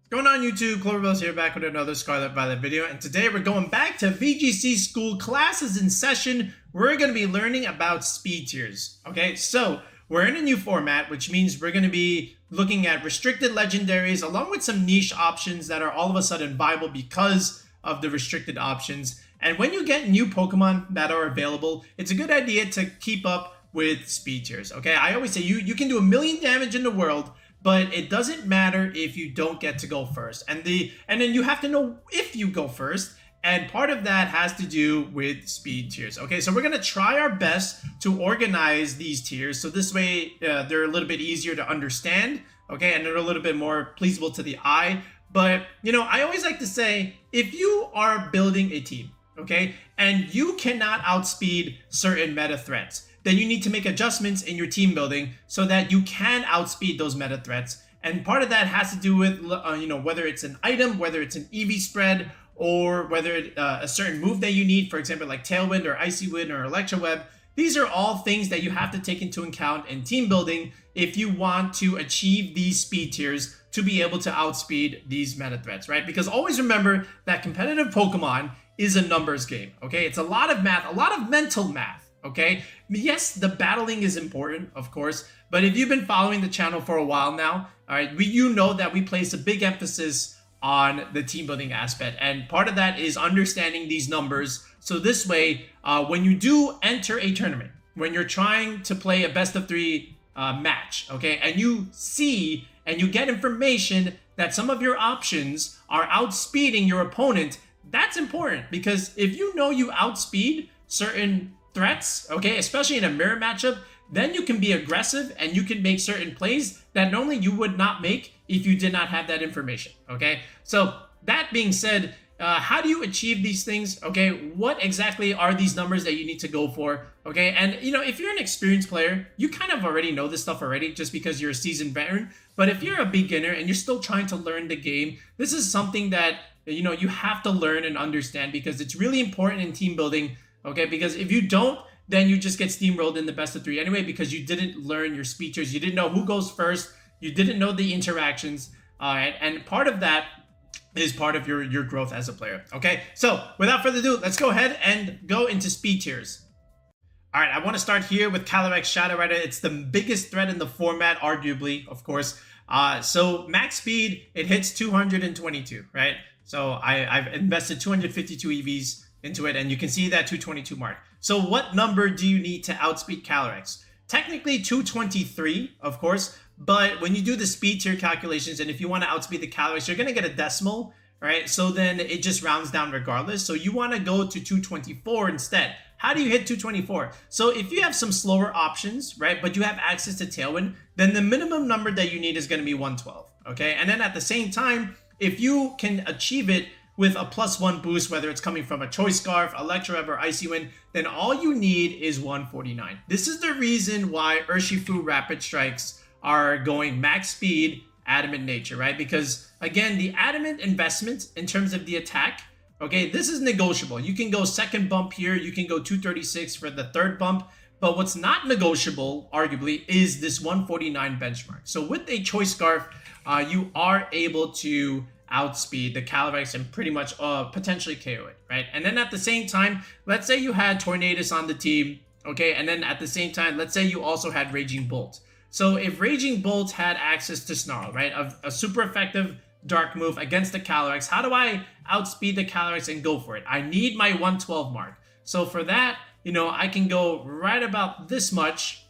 Going on YouTube, Cloverbell's here back with another Scarlet Violet video, and today we're going back to VGC school classes in session. We're going to be learning about speed tiers. Okay, so we're in a new format, which means we're going to be looking at restricted legendaries along with some niche options that are all of a sudden viable because of the restricted options. And when you get new Pokemon that are available, it's a good idea to keep up with speed tiers. Okay, I always say you can do 1,000,000 damage in the world, but it doesn't matter if you don't get to go first. And then you have to know if you go first. And part of that has to do with speed tiers. Okay, so we're going to try our best to organize these tiers. So this way they're a little bit easier to understand. Okay, and they're a little bit more pleasable to the eye. But, you know, I always like to say, if you are building a team, okay, and you cannot outspeed certain meta threats, then you need to make adjustments in your team building so that you can outspeed those meta threats. And part of that has to do with, whether it's an item, whether it's an EV spread, or whether a certain move that you need, for example, like Tailwind or Icy Wind or Electro Web. These are all things that you have to take into account in team building if you want to achieve these speed tiers to be able to outspeed these meta threats, right? Because always remember that competitive Pokemon is a numbers game, okay? It's a lot of math, a lot of mental math. Okay, yes, the battling is important, of course, but if you've been following the channel for a while now, all right, you know that we place a big emphasis on the team building aspect, and part of that is understanding these numbers. So this way, when you do enter a tournament, when you're trying to play a best of three match, okay, and you see and you get information that some of your options are outspeeding your opponent, that's important, because if you know you outspeed certain threats, okay, especially in a mirror matchup, then you can be aggressive and you can make certain plays that normally you would not make if you did not have that information, okay? So that being said, how do you achieve these things, okay? What exactly are these numbers that you need to go for, okay? And, you know, if you're an experienced player, you kind of already know this stuff already just because you're a seasoned veteran. But if you're a beginner and you're still trying to learn the game, this is something that, you know, you have to learn and understand because it's really important in team building. Okay, because if you don't, then you just get steamrolled in the best of three anyway because you didn't learn your speed tiers. You didn't know who goes first. You didn't know the interactions. And part of that is part of your growth as a player. Okay, so without further ado, let's go ahead and go into speed tiers. All right, I want to start here with Calyrex-Shadow Rider. It's the biggest threat in the format, arguably, of course. So max speed, it hits 222, right? So I've invested 252 EVs into it, and you can see that 222 mark. So what number do you need to outspeed Calyrex? Technically 223, of course, but when you do the speed tier calculations, and if you want to outspeed the Calyrex, you're going to get a decimal, right? So then it just rounds down regardless. So you want to go to 224 instead. How do you hit 224? So if you have some slower options, right, but you have access to Tailwind, then the minimum number that you need is going to be 112, okay? And then at the same time, if you can achieve it with a +1 boost, whether it's coming from a Choice Scarf, Electro Web, or Icy Wind, then all you need is 149. This is the reason why Urshifu Rapid Strikes are going max speed, Adamant Nature, right? Because, again, the Adamant investment in terms of the attack, okay, this is negotiable. You can go second bump here, you can go 236 for the third bump, but what's not negotiable, arguably, is this 149 benchmark. So with a Choice Scarf, you are able to outspeed the Calyrex and pretty much potentially KO it, right? And then at the same time, let's say you had Tornadus on the team, okay? And then at the same time, let's say you also had Raging Bolt. So if Raging Bolt had access to Snarl, right? A super effective dark move against the Calyrex, how do I outspeed the Calyrex and go for it? I need my 112 mark. So for that, you know, I can go right about this much,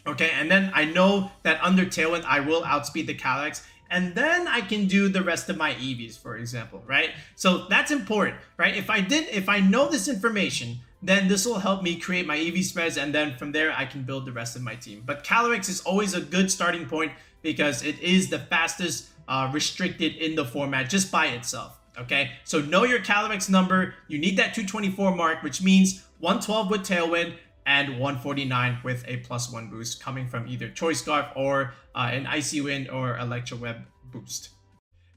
okay? And then I know that under Tailwind, I will outspeed the Calyrex. And then I can do the rest of my EVs, for example, right? So that's important, right? If I know this information, then this will help me create my EV spreads, and then from there, I can build the rest of my team. But Calyrex is always a good starting point because it is the fastest restricted in the format just by itself, okay? So know your Calyrex number. You need that 224 mark, which means 112 with Tailwind, and 149 with a +1 boost coming from either Choice Scarf or an Icy Wind or Electro Web boost.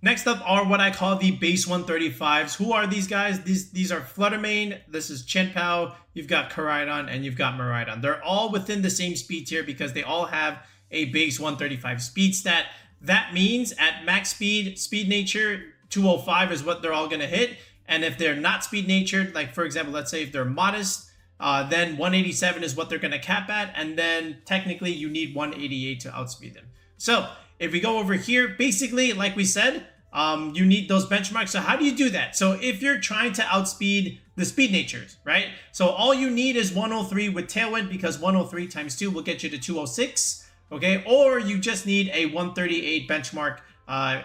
Next up are what I call the base 135s. Who are these guys? These are Fluttermane, this is Chenpao, you've got Koraidon, and you've got Miraidon. They're all within the same speed tier because they all have a base 135 speed stat. that means at max speed, speed nature, 205 is what they're all going to hit. And if they're not speed natured, like for example, let's say if they're modest, then 187 is what they're going to cap at. And then technically you need 188 to outspeed them. So if we go over here, basically, like we said, you need those benchmarks. So how do you do that? So if you're trying to outspeed the speed natures, right? So all you need is 103 with Tailwind, because 103 times 2 will get you to 206, okay? Or you just need a 138 benchmark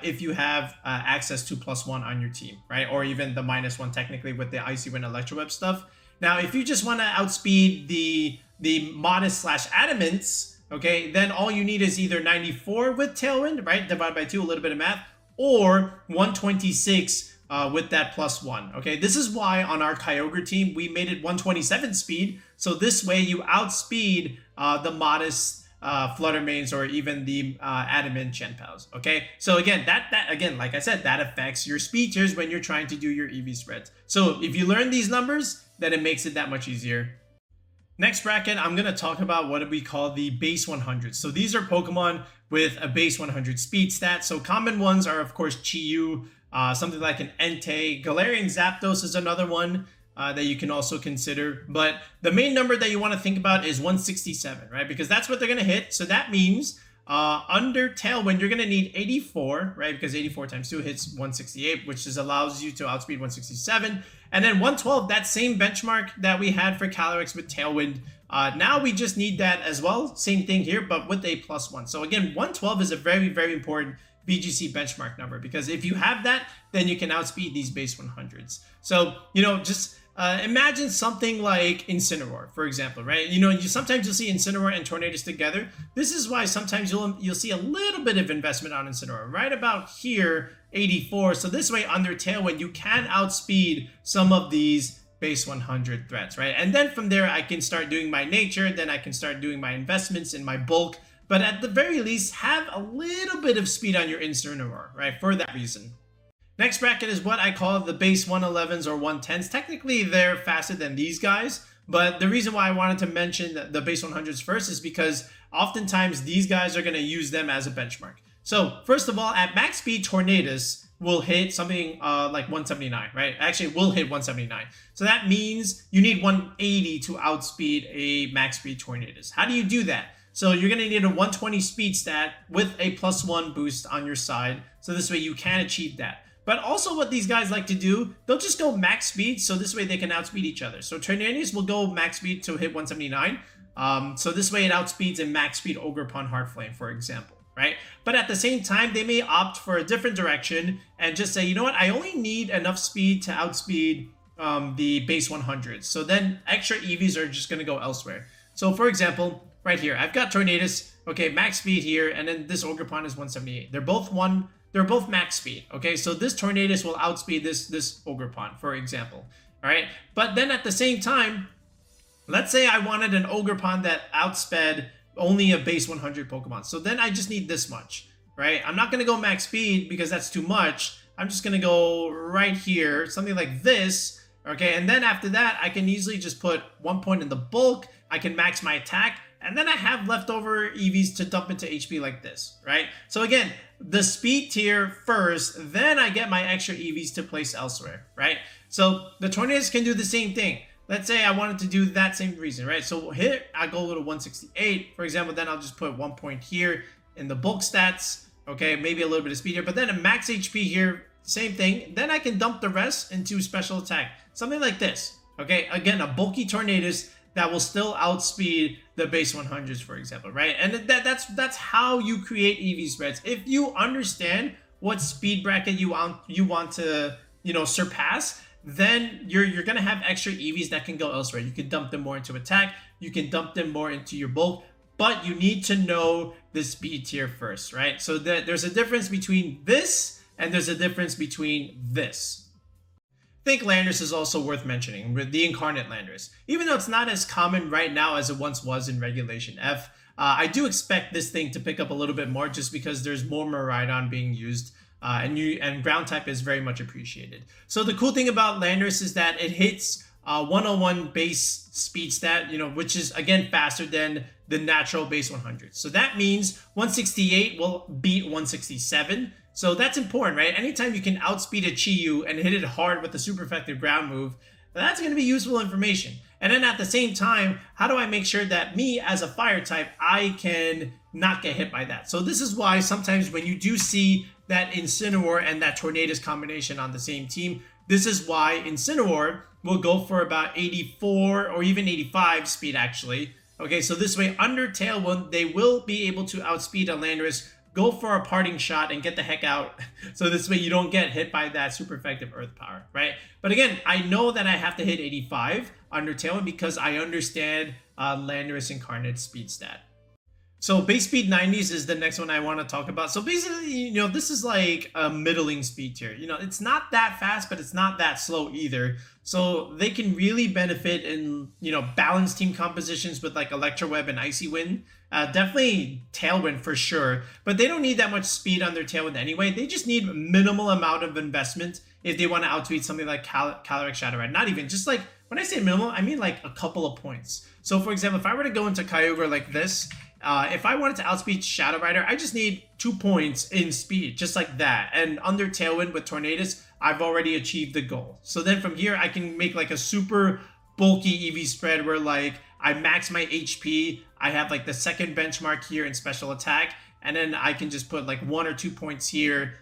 if you have access to +1 on your team, right? Or even the -1 technically with the Icy Wind Electro Web stuff. Now, if you just want to outspeed the modest / adamants, okay, then all you need is either 94 with Tailwind, right? Divided by 2, a little bit of math, or 126 with that +1. Okay, this is why on our Kyogre team we made it 127 speed. So this way you outspeed the modest Fluttermanes or even the adamant Chenpaos. Okay, so again, that again, like I said, that affects your speed tiers when you're trying to do your EV spreads. So if you learn these numbers, then it makes it that much easier. Next bracket, I'm going to talk about what we call the base 100. So these are Pokemon with a base 100 speed stat. So common ones are, of course, Chi-Yu, something like an Entei. Galarian Zapdos is another one that you can also consider. But the main number that you want to think about is 167, right? Because that's what they're going to hit. So that means under Tailwind, you're going to need 84, right? Because 84 times 2 hits 168, which just allows you to outspeed 167. And then 112, that same benchmark that we had for Calyrex with Tailwind. Now we just need that as well. Same thing here, but with a +1. So again, 112 is a very, very important VGC benchmark number, because if you have that, then you can outspeed these base 100s. So, you know, just imagine something like Incineroar, for example, right? You know, sometimes you'll see Incineroar and Tornadus together. This is why sometimes you'll see a little bit of investment on Incineroar, right about here, 84. So this way, under Tailwind, you can outspeed some of these base 100 threats, right? And then from there, I can start doing my nature, then I can start doing my investments in my bulk. But at the very least, have a little bit of speed on your Incineroar, right? For that reason. Next bracket is what I call the base 111s or 110s. Technically, they're faster than these guys, but the reason why I wanted to mention the base 100s first is because oftentimes these guys are going to use them as a benchmark. So first of all, at max speed, Tornadus will hit something like 179, right? Actually, it will hit 179. So that means you need 180 to outspeed a max speed Tornadus. How do you do that? So you're going to need a 120 speed stat with a +1 boost on your side. So this way you can achieve that. But also what these guys like to do, they'll just go max speed, so this way they can outspeed each other. So Tornadus will go max speed to hit 179. So this way it outspeeds a max speed Ogerpon Heartflame, for example, right? But at the same time, they may opt for a different direction and just say, you know what, I only need enough speed to outspeed the base 100s. So then extra EVs are just going to go elsewhere. So for example, right here, I've got Tornadus, okay, max speed here, and then this Ogerpon is 178. They're both max speed, okay? So this Tornadus will outspeed this Ogerpon, for example, all right? But then at the same time, let's say I wanted an Ogerpon that outsped only a base 100 Pokemon. So then I just need this much, right? I'm not going to go max speed because that's too much. I'm just going to go right here, something like this, okay? And then after that, I can easily just put 1 point in the bulk. I can max my attack, and then I have leftover EVs to dump into HP like this, right? So again, the speed tier first, then I get my extra EVs to place elsewhere, right? So the Tornadus can do the same thing. Let's say I wanted to do that same reason, right? So here, I go to 168, for example, then I'll just put 1 point here in the bulk stats, okay? Maybe a little bit of speed here, but then a max HP here, same thing. Then I can dump the rest into special attack, something like this, okay? Again, a bulky Tornadus that will still outspeed the base 100s, for example, right? And that's how you create EV spreads. If you understand what speed bracket you want to, you know, surpass, then you're gonna have extra EVs that can go elsewhere. You can dump them more into attack, you can dump them more into your bulk, but you need to know the speed tier first, right? So there's a difference between this and there's a difference between this. I think Landorus is also worth mentioning, with the Incarnate Landorus. Even though it's not as common right now as it once was in Regulation F, I do expect this thing to pick up a little bit more just because there's more Miraidon being used, and ground type is very much appreciated. So the cool thing about Landorus is that it hits 101 base speed stat, which is again faster than the natural base 100. So that means 168 will beat 167. So that's important, right? Anytime you can outspeed a Chi-Yu and hit it hard with a super effective ground move, that's going to be useful information. And then at the same time, how do I make sure that me as a fire type, I can not get hit by that? So this is why sometimes when you do see that Incineroar and that Tornadus combination on the same team, this is why Incineroar will go for about 84 or even 85 speed actually. Okay, so this way under Tailwind, they will be able to outspeed a Landorus, go for a parting shot and get the heck out. So this way you don't get hit by that super effective earth power, right? But again, I know that I have to hit 85 under Tailwind because I understand Landorus-Incarnate speed stat. So base speed 90s is the next one I want to talk about. So basically, this is like a middling speed tier. It's not that fast, but it's not that slow either. So they can really benefit in, balanced team compositions with like Electro Web and Icy Wind. Definitely Tailwind for sure, but they don't need that much speed on their Tailwind anyway. They just need a minimal amount of investment if they want to outspeed something like Calyrex-Shadow Rider. Not even, just like, when I say minimal, I mean like a couple of points. So for example, if I were to go into Kyogre like this, if I wanted to outspeed Shadow Rider, I just need 2 points in speed, just like that. And under Tailwind with Tornadus, I've already achieved the goal. So then from here, I can make like a super bulky EV spread where like I max my HP, I have like the second benchmark here in special attack, and then I can just put like 1 or 2 points here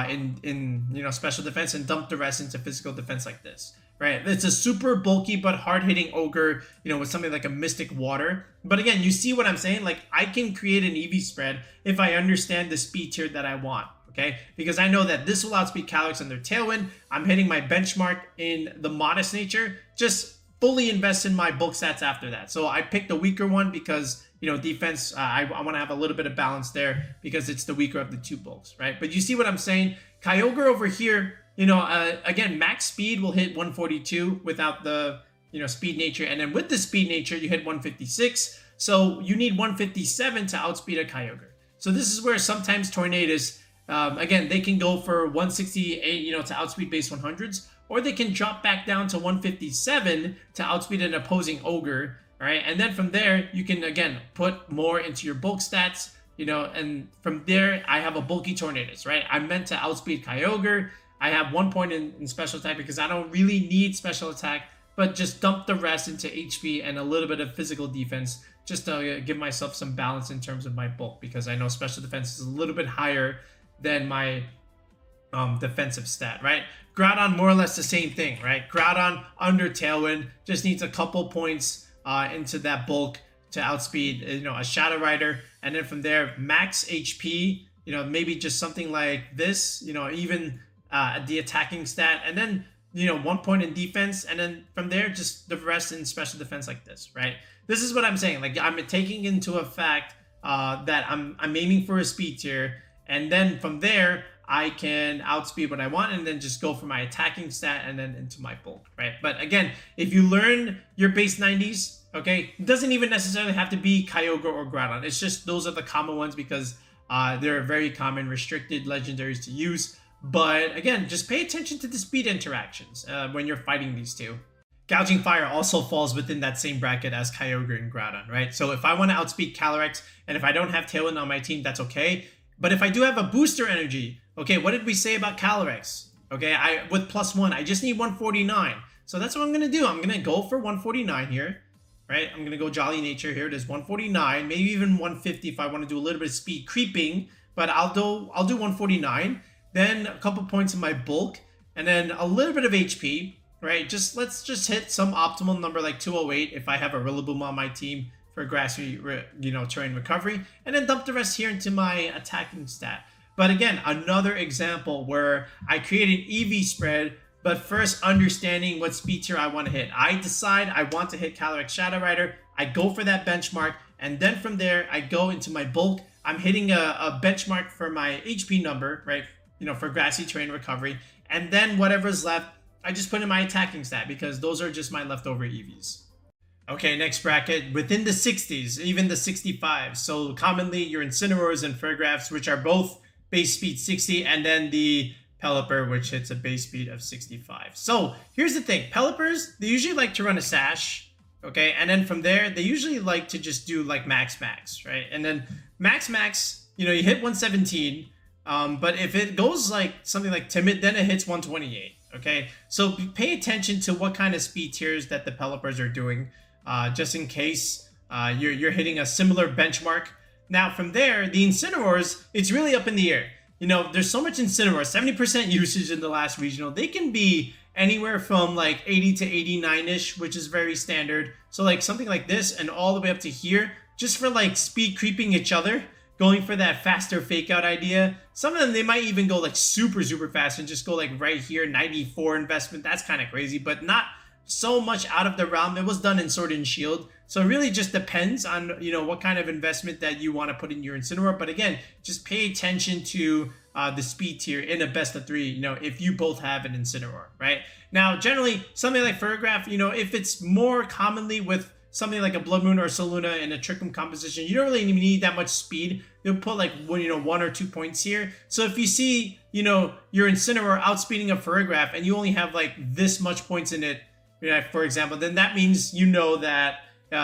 in special defense and dump the rest into physical defense like this. Right, it's a super bulky but hard-hitting ogre, with something like a Mystic Water. But again, you see what I'm saying? Like, I can create an EV spread if I understand the speed tier that I want, okay? Because I know that this will outspeed Calyrex under Tailwind. I'm hitting my benchmark in the Modest Nature. Just fully invest in my bulk stats after that. So I picked the weaker one because, defense, I want to have a little bit of balance there because it's the weaker of the two bulks, right? But you see what I'm saying? Kyogre over here, again, max speed will hit 142 without the, speed nature. And then with the speed nature, you hit 156. So you need 157 to outspeed a Kyogre. So this is where sometimes Tornadus, again, they can go for 168, to outspeed base 100s, or they can drop back down to 157 to outspeed an opposing ogre. All right. And then from there, you can, again, put more into your bulk stats, and from there, I have a bulky Tornadus, right? I'm meant to outspeed Kyogre. I have 1 point in special attack because I don't really need special attack, but just dump the rest into HP and a little bit of physical defense just to give myself some balance in terms of my bulk, because I know special defense is a little bit higher than my defensive stat, right? Groudon, more or less the same thing, right? Groudon under Tailwind just needs a couple points into that bulk to outspeed, a Shadow Rider. And then from there, max HP, maybe just something like this, even the attacking stat, and then 1 point in defense, and then from there just the rest in special defense like this, right? This is what I'm saying. Like, I'm taking into a fact that I'm aiming for a speed tier, and then from there I can outspeed what I want and then just go for my attacking stat and then into my bulk, right? But again, if you learn your base 90s, okay, it doesn't even necessarily have to be Kyogre or Groudon. It's just those are the common ones because they're very common restricted legendaries to use. But again, just pay attention to the speed interactions when you're fighting these two. Gouging Fire also falls within that same bracket as Kyogre and Groudon, right? So if I want to outspeed Calyrex, and if I don't have Tailwind on my team, that's okay. But if I do have a booster energy, okay, what did we say about Calyrex? Okay, with +1, I just need 149. So that's what I'm going to do. I'm going to go for 149 here, right? I'm going to go Jolly Nature here. It is 149, maybe even 150 if I want to do a little bit of speed creeping. But I'll do 149. Then a couple points in my bulk, and then a little bit of HP, right? Let's just hit some optimal number like 208 if I have a Rillaboom on my team for grassy, terrain recovery, and then dump the rest here into my attacking stat. But again, another example where I create an EV spread, but first understanding what speed tier I want to hit. I decide I want to hit Calyrex-Shadow Rider. I go for that benchmark, and then from there, I go into my bulk. I'm hitting a benchmark for my HP number, right? For grassy terrain recovery. And then whatever's left, I just put in my attacking stat because those are just my leftover EVs. Okay, next bracket, within the 60s, even the 65s. So commonly your Incineroars and Fergraphs, which are both base speed 60, and then the Pelipper, which hits a base speed of 65. So here's the thing. Pelipers, they usually like to run a sash, okay? And then from there, they usually like to just do like max, right? And then max, you know, you hit 117, but if it goes like something like timid, then it hits 128, okay? So pay attention to what kind of speed tiers that the Pelipers are doing, just in case you're hitting a similar benchmark. Now from there, the Incineroars, it's really up in the air. You know, there's so much Incineroar, 70% usage in the last regional. They can be anywhere from like 80 to 89-ish, which is very standard. So like something like this and all the way up to here, just for like speed creeping each other, going for that faster fake out idea. Some of them, they might even go like super fast and just go like right here, 94 investment. That's kind of crazy, but not so much out of the realm. It was done in Sword and Shield. So it really just depends on, you know, what kind of investment that you want to put in your Incineroar. But again, just pay attention to the speed tier in a best of 3, you know, if you both have an Incineroar, right? Now, generally, something like Ferrograph, you know, if it's more commonly with something like a Blood Moon or a Saluna in a Trick Room composition, you don't really even need that much speed. You'll put like, you know, 1 or 2 points here. So if you see, you know, your Incineroar outspeeding a Ferrograph and you only have like this much points in it, you know, for example, then that means you know that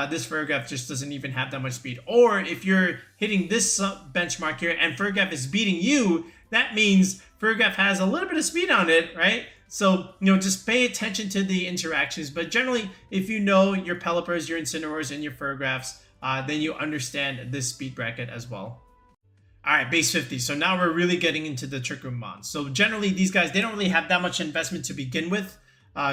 this Ferrograph just doesn't even have that much speed. Or if you're hitting this benchmark here and Ferrograph is beating you, that means Ferrograph has a little bit of speed on it, right? So, you know, just pay attention to the interactions. But generally, if you know your Pelipers, your Incineroars, and your Ferrographs, then you understand this speed bracket as well. All right, base 50. So now we're really getting into the Trick Room mons. So generally, these guys, they don't really have that much investment to begin with.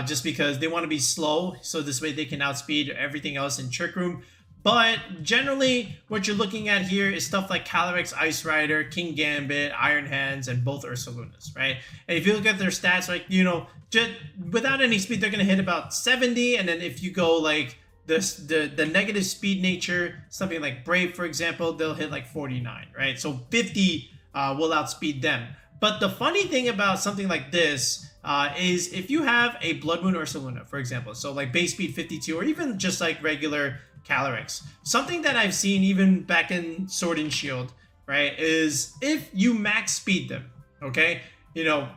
Just because they want to be slow, so this way they can outspeed everything else in Trick Room. But generally, what you're looking at here is stuff like Calyrex, Ice Rider, King Gambit, Iron Hands, and both Ursalunas, right? And if you look at their stats, like, you know, just without any speed, they're going to hit about 70. And then if you go like the negative speed nature, something like Brave, for example, they'll hit like 49, right? So 50 will outspeed them. But the funny thing about something like this is if you have a Blood Moon Ursaluna, for example, so like base speed 52, or even just like regular Calyrex, something that I've seen even back in Sword and Shield, right, is if you max speed them, okay, you know,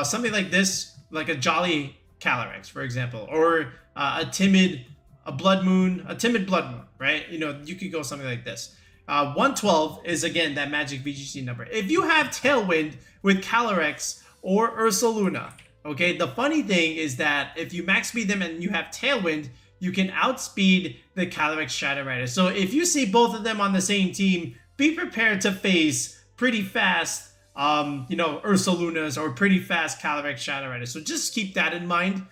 something like this, like a Jolly Calyrex, for example, or a timid Blood Moon, right? You know, you could go something like this. 112 is, again, that magic VGC number. If you have Tailwind with Calyrex or Ursaluna, okay, the funny thing is that if you max speed them and you have Tailwind, you can outspeed the Calyrex-Shadow Rider. So if you see both of them on the same team, be prepared to face pretty fast, you know, Ursalunas or pretty fast Calyrex-Shadow Rider. So just keep that in mind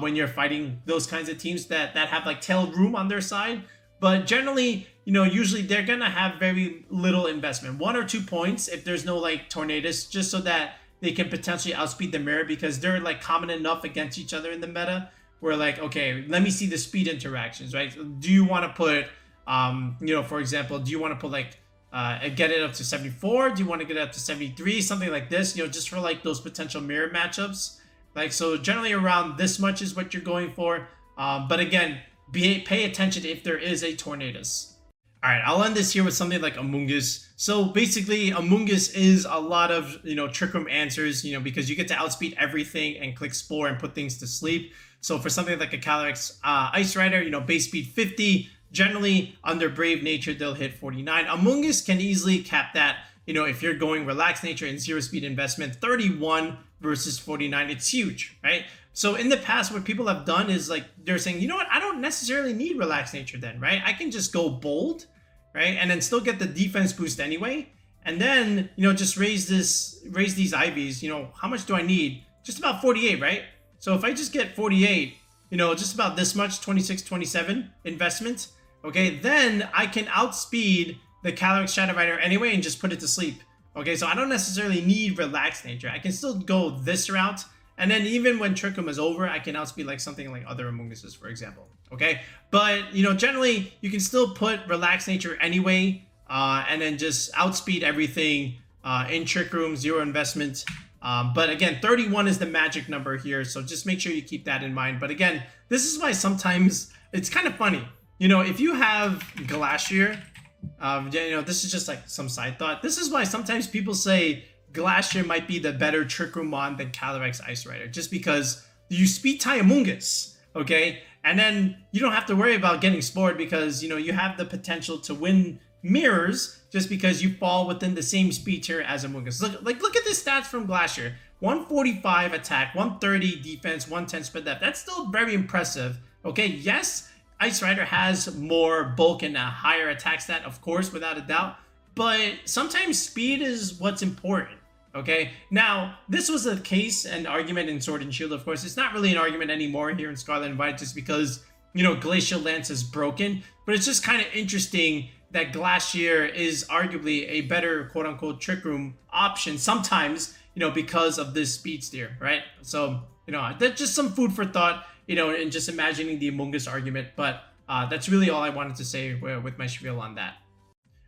when you're fighting those kinds of teams that have like tail room on their side. But generally, you know, usually they're going to have very little investment. 1 or 2 points if there's no like Tornadus, just so that they can potentially outspeed the mirror, because they're like common enough against each other in the meta where like, okay, let me see the speed interactions, right? Do you want to put, you know, for example, do you want to put like, get it up to 74? Do you want to get it up to 73? Something like this, you know, just for like those potential mirror matchups. Like, so generally around this much is what you're going for. But again, pay attention if there is a Tornadus. All right, I'll end this here with something like Amoongus. So basically, Amoongus is a lot of, you know, Trick Room answers, you know, because you get to outspeed everything and click Spore and put things to sleep. So for something like a Calyrex Ice Rider, you know, base speed 50, generally under Brave Nature, they'll hit 49. Amoongus can easily cap that, you know, if you're going Relaxed Nature and 0 speed investment, 31 versus 49, it's huge, right? So in the past, what people have done is like, they're saying, you know what, I don't necessarily need Relaxed Nature then, right? I can just go bold, right? And then still get the defense boost anyway. And then, you know, just raise these IVs, you know, how much do I need? Just about 48, right? So if I just get 48, you know, just about this much, 26, 27 investment, okay, then I can outspeed the Calyrex-Shadow Rider anyway and just put it to sleep. Okay, so I don't necessarily need Relaxed Nature. I can still go this route. And then even when Trick Room is over, I can outspeed like something like other Amoonguses, for example. Okay, but, you know, generally you can still put Relaxed Nature anyway, and then just outspeed everything in Trick Room, 0 investment. But again, 31 is the magic number here, so just make sure you keep that in mind. But again, this is why sometimes it's kind of funny. You know, if you have Glacier, you know, this is just like some side thought. This is why sometimes people say, Glacier might be the better Trick Room Mon than Calyrex Ice Rider, just because you speed tie Amoongus, okay? And then you don't have to worry about getting spored because, you know, you have the potential to win mirrors just because you fall within the same speed tier as Amoongus. Look at the stats from Glacier. 145 attack, 130 defense, 110 spread depth. That's still very impressive, okay? Yes, Ice Rider has more bulk and a higher attack stat, of course, without a doubt. But sometimes speed is what's important. Okay, now this was a case and argument in Sword and Shield, of course. It's not really an argument anymore here in Scarlet and Violet just because, you know, Glacial Lance is broken. But it's just kind of interesting that Glacier is arguably a better quote-unquote Trick Room option sometimes, you know, because of this speed steer, right? So, you know, that's just some food for thought, you know, and just imagining the Amoongus argument. But that's really all I wanted to say with my spiel on that.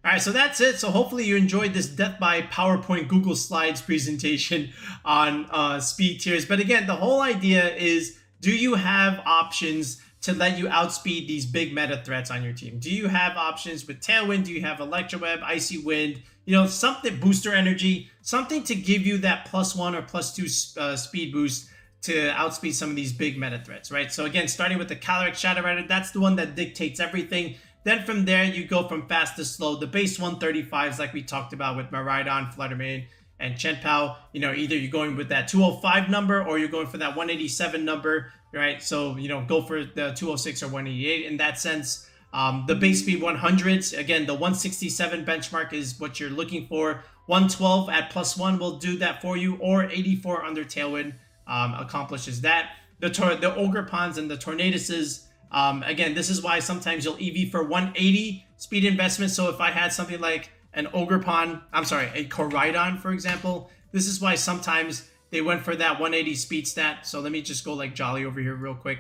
Alright, so that's it. So hopefully you enjoyed this Death by PowerPoint Google Slides presentation on speed tiers. But again, the whole idea is, do you have options to let you outspeed these big meta threats on your team? Do you have options with Tailwind? Do you have Electroweb, Icy Wind? You know, something, Booster Energy, something to give you that +1 or +2 speed boost to outspeed some of these big meta threats, right? So again, starting with the Calyrex-Shadow Rider, that's the one that dictates everything. Then from there, you go from fast to slow. The base 135s, like we talked about with Miraidon, Fluttermane, and Chenpao. You know, either you're going with that 205 number or you're going for that 187 number, right? So, you know, go for the 206 or 188 in that sense. The base speed 100s, again, the 167 benchmark is what you're looking for. 112 at +1 will do that for you, or 84 under Tailwind accomplishes that. The Ogerpons and the Tornaduses, again, this is why sometimes you'll EV for 180 speed investment. So if I had something like an Ogerpon, I'm sorry, a Koraidon, for example, this is why sometimes they went for that 180 speed stat. So let me just go like Jolly over here real quick.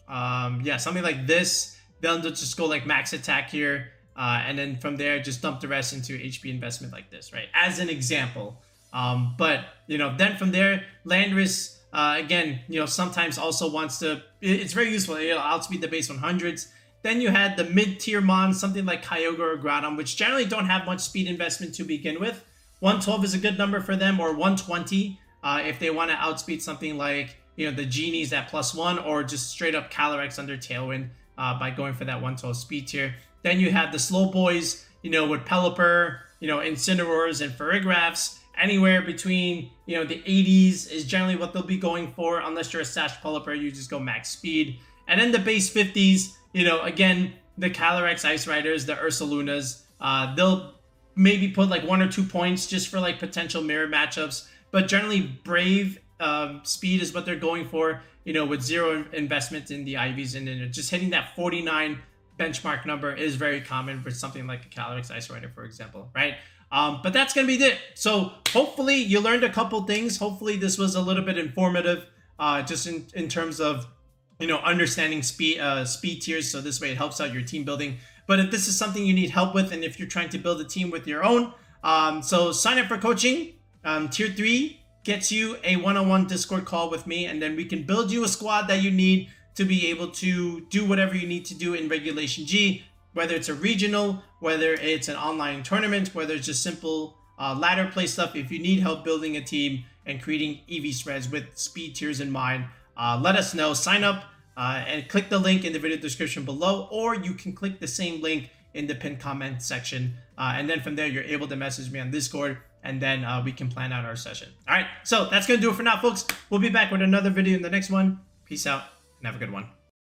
Yeah, something like this. They'll just go like max attack here. And then from there, just dump the rest into HP investment like this, right? As an example. But, you know, then from there, Landorus, again, you know, sometimes also wants to, it's very useful, you know, outspeed the base 100s. Then you had the mid-tier Mons, something like Kyogre or Groudon, which generally don't have much speed investment to begin with. 112 is a good number for them, or 120 if they want to outspeed something like, you know, the Genies at +1, or just straight up Calyrex under Tailwind by going for that 112 speed tier. Then you have the slow boys, you know, with Pelipper, you know, Incineroars and Farigirafs. Anywhere between, you know, the 80s is generally what they'll be going for. Unless you're a Sash Pelipper, you just go max speed. And then the base 50s, you know, again, the Calyrex Ice Riders, the Ursalunas, they'll maybe put like 1 or 2 points just for like potential mirror matchups. But generally, Brave speed is what they're going for, you know, with 0 investment in the IVs. And then just hitting that 49 benchmark number is very common for something like a Calyrex Ice Rider, for example, right? But that's going to be it. So hopefully you learned a couple things. Hopefully this was a little bit informative just in terms of, you know, understanding speed tiers. So this way it helps out your team building. But if this is something you need help with, and if you're trying to build a team with your own, so sign up for coaching. Tier 3 gets you a one-on-one Discord call with me, and then we can build you a squad that you need to be able to do whatever you need to do in regulationG, whether it's a regional, whether it's an online tournament, whether it's just simple ladder play stuff. If you need help building a team and creating EV spreads with speed tiers in mind, let us know. Sign up and click the link in the video description below, or you can click the same link in the pinned comment section. And then from there, you're able to message me on Discord, and then we can plan out our session. All right, so that's going to do it for now, folks. We'll be back with another video in the next one. Peace out and have a good one.